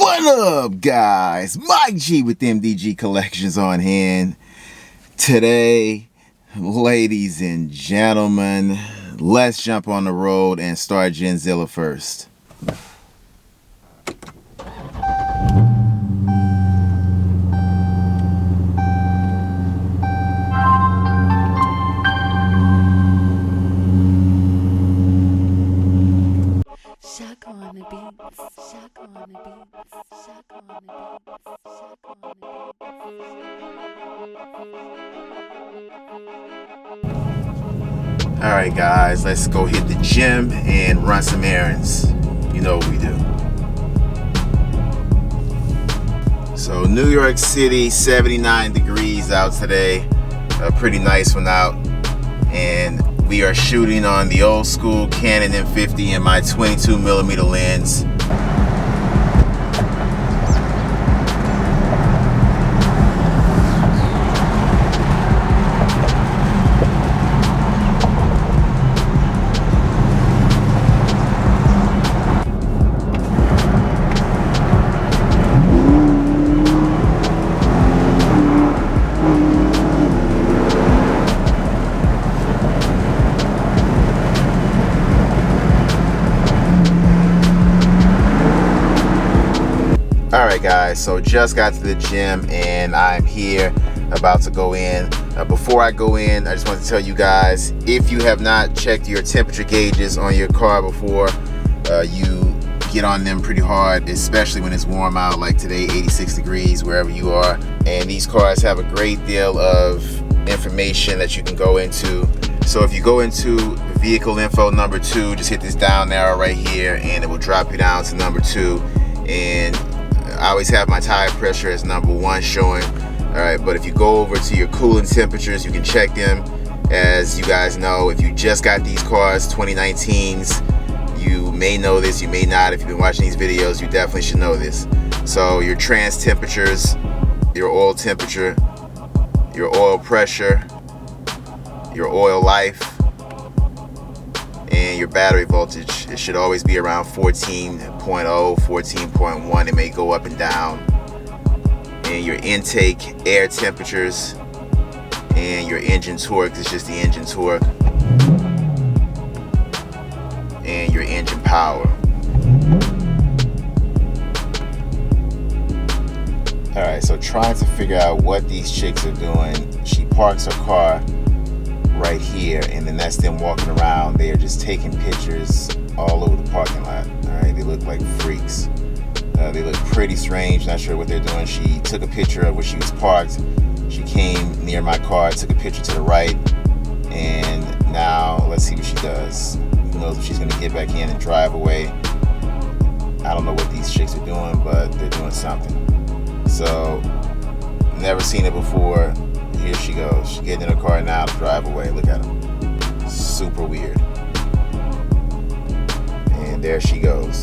What up, guys? Mike G with MDG Collections on hand. Today, ladies and gentlemen, let's jump on the road and start Genzilla first. Alright guys, let's go hit the gym and run some errands. You know what we do. So New York City, 79 degrees out today. A pretty nice one out. And we are shooting on the old school Canon M50 and my 22mm lens. Alright guys, so just got to the gym and I'm here about to go in. Before I go in, I just want to tell you guys, if you have not checked your temperature gauges on your car before, you get on them pretty hard, especially when it's warm out like today, 86 degrees wherever you are. And these cars have a great deal of information that you can go into. So if you go into vehicle info number 2, just hit this down arrow right here and it will drop you down to number 2. And I always have my tire pressure as number 1 showing. Alright, but if you go over to your coolant temperatures, you can check them. As you guys know, if you just got these cars, 2019s, you may know this, you may not. If you've been watching these videos, you definitely should know this. So your trans temperatures, your oil temperature, your oil pressure, your oil life, and your battery voltage, it should always be around 14.0, 14.1. It may go up and down. And your intake air temperatures and your engine torque is just the engine torque, and your engine power. Alright, so trying to figure out what these chicks are doing. She parks her car right here, and then that's them walking around. They are just taking pictures all over the parking lot. Alright, they look like freaks. They look pretty strange, not sure what they're doing. She took a picture of where she was parked. She came near my car, took a picture to the right, and now let's see what she does. Who knows if she's going to get back in and drive away. I don't know what these chicks are doing, but they're doing something. So, never seen it before. Here she goes. She's getting in her car now to drive away. Look at her. Super weird. And there she goes.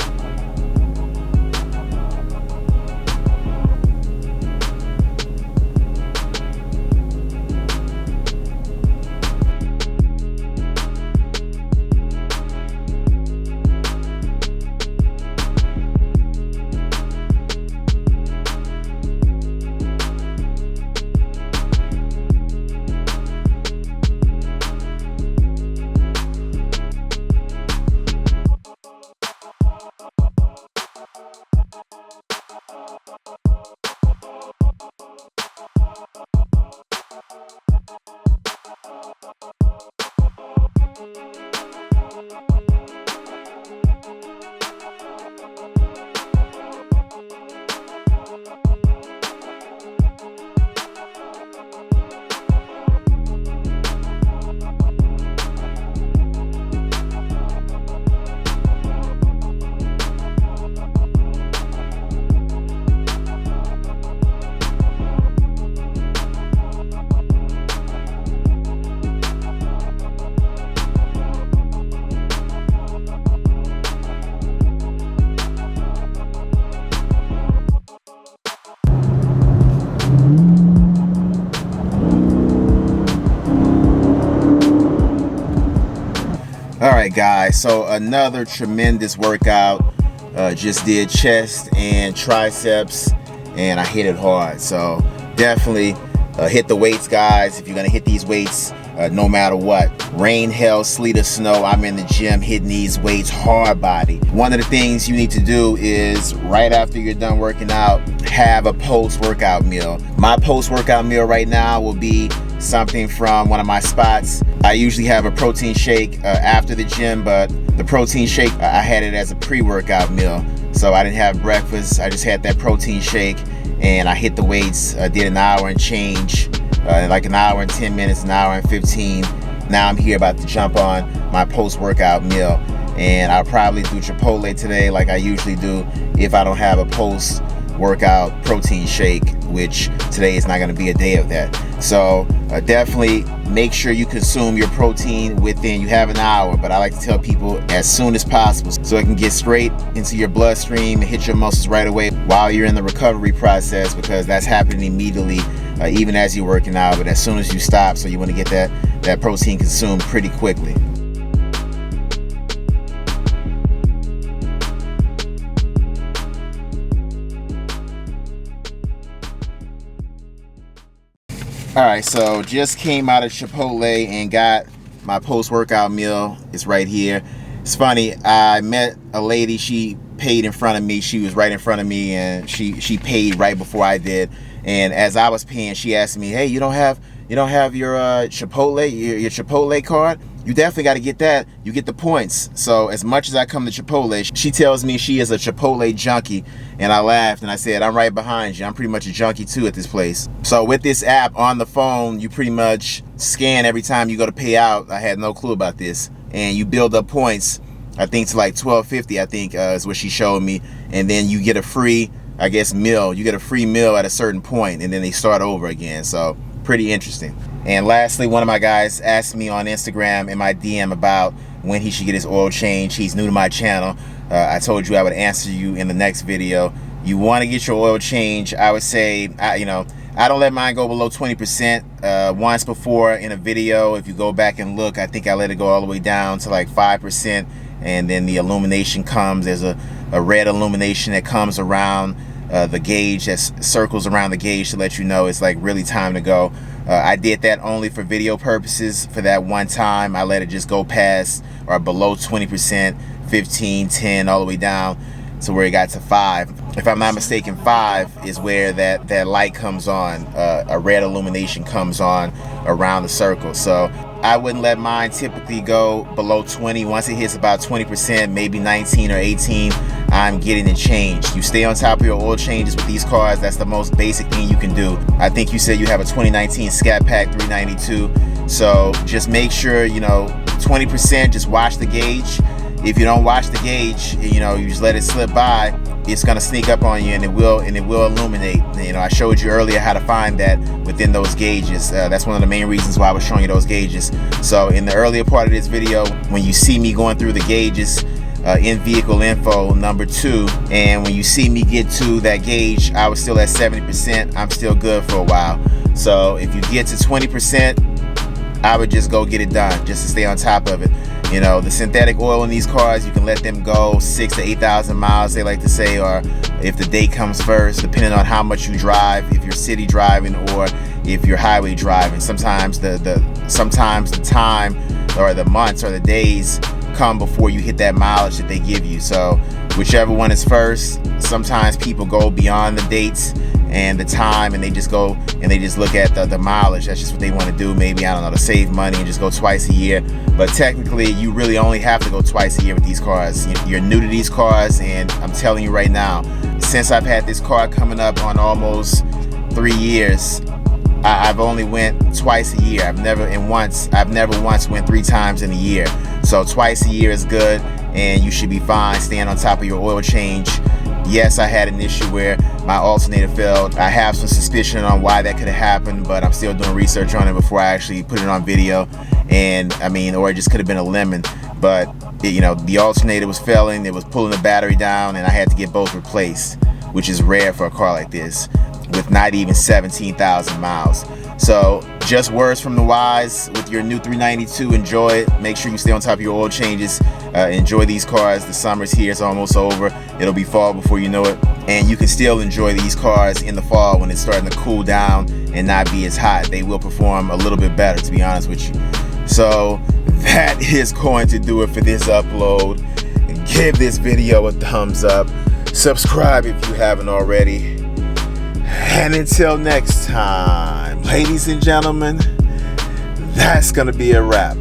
Alright guys, so another tremendous workout. Just did chest and triceps, and I hit it hard. So definitely hit the weights, guys. If you're gonna hit these weights, no matter what, rain, hail, sleet, or snow, I'm in the gym hitting these weights hard body. One of the things you need to do is right after you're done working out, have a post-workout meal. My post-workout meal right now will be something from one of my spots. I usually have a protein shake after the gym, but the protein shake, I had it as a pre-workout meal. So I didn't have breakfast, I just had that protein shake, and I hit the weights, did an hour and change, like an hour and 10 minutes, an hour and 15. Now I'm here about to jump on my post-workout meal, and I'll probably do Chipotle today like I usually do if I don't have a post-workout protein shake, which today is not going to be a day of that. So definitely make sure you consume your protein within, you have an hour, but I like to tell people as soon as possible so it can get straight into your bloodstream and hit your muscles right away while you're in the recovery process, because that's happening immediately even as you're working out, but as soon as you stop, so you want to get that protein consumed pretty quickly. Alright, so just came out of Chipotle and got my post-workout meal. It's right here. It's funny, I met a lady, she paid in front of me. She was right in front of me, and she paid right before I did. And as I was paying, she asked me, hey, you don't have your Chipotle, your Chipotle card? You definitely got to get that. You get the points. So as much as I come to Chipotle, she tells me she is a Chipotle junkie. And I laughed and I said, I'm right behind you. I'm pretty much a junkie too at this place. So with this app on the phone, you pretty much scan every time you go to pay out. I had no clue about this. And you build up points, I think to like $12.50, I think is what she showed me. And then you get a free, I guess, meal. You get a free meal at a certain point, and then they start over again. So pretty interesting. And lastly, one of my guys asked me on Instagram in my DM about when he should get his oil change. He's new to my channel. I told you I would answer you in the next video. You want to get your oil change, I would say, I don't let mine go below 20%. Once before in a video, if you go back and look, I think I let it go all the way down to like 5%. And then the illumination comes. There's a red illumination that comes around the gauge, that circles around the gauge to let you know it's like really time to go. I did that only for video purposes. For that one time, I let it just go past or below 20%, 15, 10, all the way down to where it got to 5. If I'm not mistaken, 5 is where that light comes on. A red illumination comes on around the circle. So I wouldn't let mine typically go below 20. Once it hits about 20%, maybe 19 or 18, I'm getting it changed. You stay on top of your oil changes with these cars. That's the most basic thing you can do. I think you said you have a 2019 Scat Pack 392. So just make sure, 20%, just watch the gauge. If you don't watch the gauge, you just let it slip by, it's gonna sneak up on you, and it will illuminate. I showed you earlier how to find that within those gauges. That's one of the main reasons why I was showing you those gauges. So in the earlier part of this video, when you see me going through the gauges, in vehicle info number 2, and when you see me get to that gauge, I was still at 70%. I'm still good for a while. So if you get to 20%, I would just go get it done, just to stay on top of it. The synthetic oil in these cars, you can let them go 6,000 to 8,000 miles, they like to say, or if the day comes first, depending on how much you drive, if you're city driving or if you're highway driving. Sometimes the time or the months or the days come before you hit that mileage that they give you. So whichever one is first. Sometimes people go beyond the dates and the time, and they just go and they just look at the mileage. That's just what they want to do, maybe, I don't know, to save money and just go twice a year. But technically you really only have to go twice a year with these cars. You're new to these cars, and I'm telling you right now, since I've had this car coming up on almost 3 years, I've only went twice a year. I've never once went 3 times in a year. So twice a year is good, and you should be fine staying on top of your oil change. Yes, I had an issue where my alternator failed. I have some suspicion on why that could have happened, but I'm still doing research on it before I actually put it on video. And or it just could have been a lemon. But the alternator was failing. It was pulling the battery down, and I had to get both replaced, which is rare for a car like this. with not even 17,000 miles. So just words from the wise with your new 392. Enjoy it. Make sure you stay on top of your oil changes. Enjoy these cars. The summer's here. It's almost over. It'll be fall before you know it. And you can still enjoy these cars in the fall when it's starting to cool down and not be as hot. They will perform a little bit better, to be honest with you. So that is going to do it for this upload. Give this video a thumbs up. Subscribe if you haven't already. And until next time, ladies and gentlemen, that's gonna be a wrap.